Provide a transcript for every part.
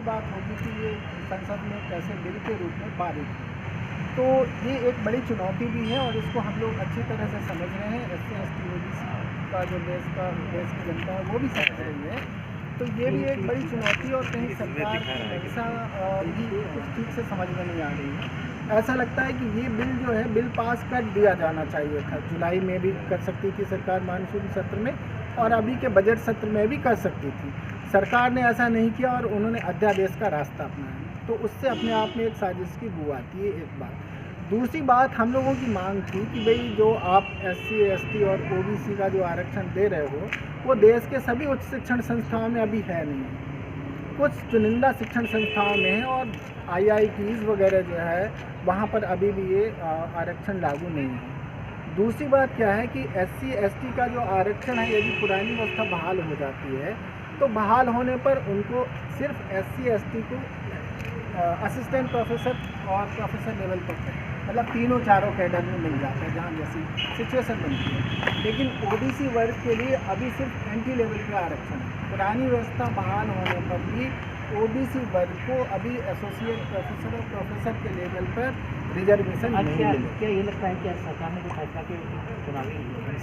बात होगी कि ये संसद में कैसे बिल के रूप में पारित हो। तो ये एक बड़ी चुनौती भी है और इसको हम लोग अच्छी तरह से समझ रहे हैं। SC ST OBC का जो देश की जनता है वो भी समझ रही है। तो ये भी एक बड़ी चुनौती और कहीं सरकार की मंशा भी कुछ ठीक से समझ में नहीं आ रही है। ऐसा लगता है कि ये बिल जो है बिल पास कर दिया जाना चाहिए था। जुलाई में भी कर सकती थी सरकार मानसून सत्र में, और अभी के बजट सत्र में भी कर सकती थी। सरकार ने ऐसा नहीं किया और उन्होंने अध्यादेश का रास्ता अपनाया, तो उससे अपने आप में एक साजिश की बू आती है। एक बात। दूसरी बात, हम लोगों की मांग थी कि भाई जो आप SC ST और OBC का जो आरक्षण दे रहे हो वो देश के सभी उच्च शिक्षण संस्थाओं में अभी है नहीं, कुछ चुनिंदा शिक्षण संस्थाओं में है, और IITs वगैरह जो है वहाँ पर अभी भी ये आरक्षण लागू नहीं है। दूसरी बात क्या है कि SC ST का जो आरक्षण है, यदि पुरानी व्यवस्था बहाल हो जाती है तो बहाल होने पर उनको सिर्फ SC ST को असिस्टेंट प्रोफेसर और प्रोफेसर लेवल पर मतलब तीनों चारों कैडर में मिल जाता है जहाँ जैसी सिचुएशन बनती है। लेकिन OBC वर्ग के लिए अभी सिर्फ एंट्री लेवल का आरक्षण है। पुरानी व्यवस्था बहाल होने पर भी OBC वर्ग को अभी एसोसिएट प्रोफेसर और प्रोफेसर के लेवल पर रिजर्वेशन नहीं मिलेगा। क्या ये लगता है कि सरकार ने जो फैसला किया,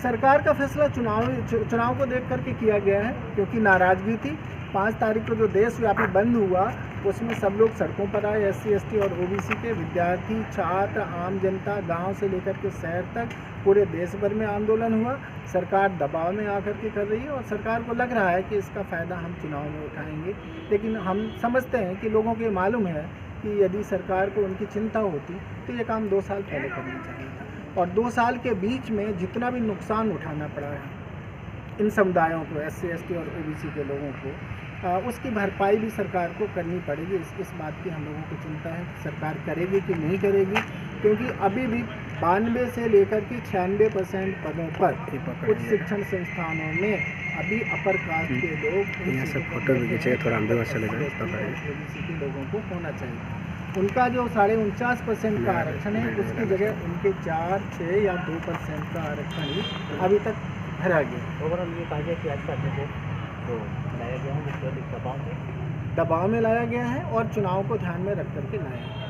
सरकार का फैसला चुनाव को देख करके किया गया है, क्योंकि नाराज़गी थी। 5 तारीख को जो देशव्यापी बंद हुआ उसमें सब लोग सड़कों पर आए। SC ST और OBC के विद्यार्थी, छात्र, आम जनता, गांव से लेकर के शहर तक पूरे देश भर में आंदोलन हुआ। सरकार दबाव में आकर के कर रही है और सरकार को लग रहा है कि इसका फ़ायदा हम चुनाव में उठाएंगे। लेकिन हम समझते हैं कि लोगों को ये मालूम है कि यदि सरकार को उनकी चिंता होती तो ये काम 2 साल पहले करना चाहिए था। और 2 साल के बीच में जितना भी नुकसान उठाना पड़ा है इन समुदायों को, SC ST और OBC के लोगों को, उसकी भरपाई भी सरकार को करनी पड़ेगी। इस बात की हम लोगों को चिंता है कि सरकार करेगी कि नहीं करेगी, क्योंकि अभी भी 92 से लेकर के 96% पदों पर कुछ शिक्षण संस्थानों में अभी अपर कास्ट के लोग, यहाँ से फोटो भी खींचे थोड़ा अंदर चले गए, OBC के लोगों को होना चाहिए। उनका जो 49.5% का आरक्षण है उसकी जगह उनके 4, 6 या 2% का आरक्षण ही अभी तक भरा गया। ओवरऑल ये कहा जाए कि आज का तो लाया गया है, दबाव में लाया गया है और चुनाव को ध्यान में रख करके लाया गया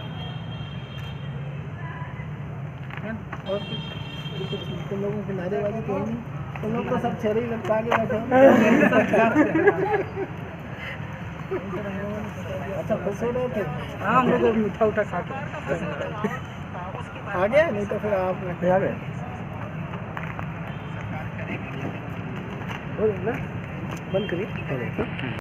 है। और कुछ तुम लोगों की नारेबाजी तो नहीं, तुम लोग तो सब चेहरे ही लटका के बैठे हो। अच्छा, खुश हो रहे थे? हाँ, हम लोग मीठा उठा खा के आ गया, नहीं तो फिर आप आ गए। बंद करिए।